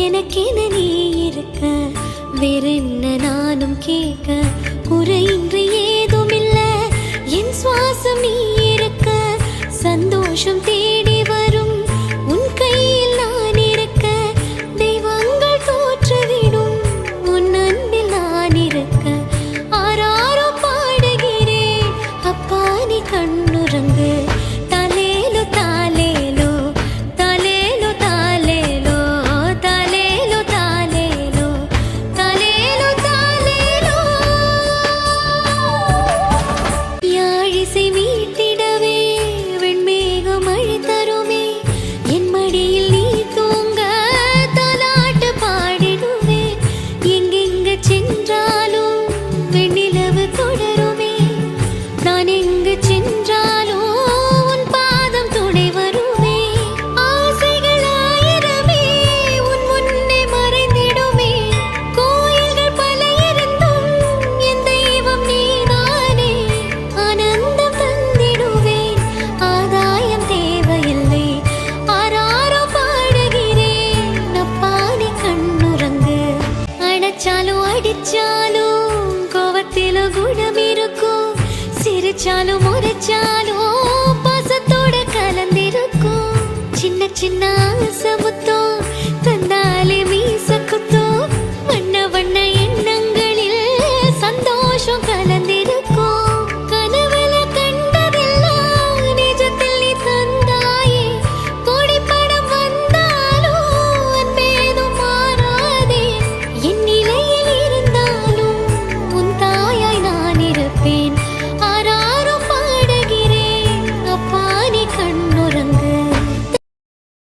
எனக்கென நீ இருக்க, வேறென்ன நானும் கேட்க, குறையின்றி ஏதுமில்ல. என் சுவாசம் நீ இருக்க, சந்தோஷம் தேடி வரும். உன் கையில் நான் இருக்க, தெய்வங்கள் தோற்றுவிடும். உன் அன்பில் நான் இருக்க, ஆராரோ பாடுகிறேன். அப்பா நீ கண்ணுறங்கு. தாலேலோ தாலேலோ தாலேலோ தாலேலோ தாலேலோ தாலேலோ தாலேலோ தாலேலோ. யாழிசை மீட்டிடவே வெண்மேகம் மழை தருமே. என் மடியில் நீ தூங்க தாலாட்டு பாடிடுவேன். எங்கெங்க சென்றாலும் வெண்ணிலவு தொடருமே. நான் எங்கு சென்றாலும் உன் பாதம் துணை வருமே. ஆசைகள் ஆயிரமே உன் முன்னே மறைந்திடுமே. கோயில்கள் பல இருந்தும் என் தெய்வம் நீதானே. ஆனந்தம் தந்திடுவேன், ஆதாயம் தேவையில்லை. ஆராரோ பாடுகிறேன். அப்பா நீ கண்ணுறங்கு. அடைச்சாலும் அடிச்சாலும் கோவத்திலும் குணம் இருக்கும். சிரிச்சாலும் முறைச்சாலும் பாசத்தோட கலந்திருக்கும். சின்ன சின்ன ஆசை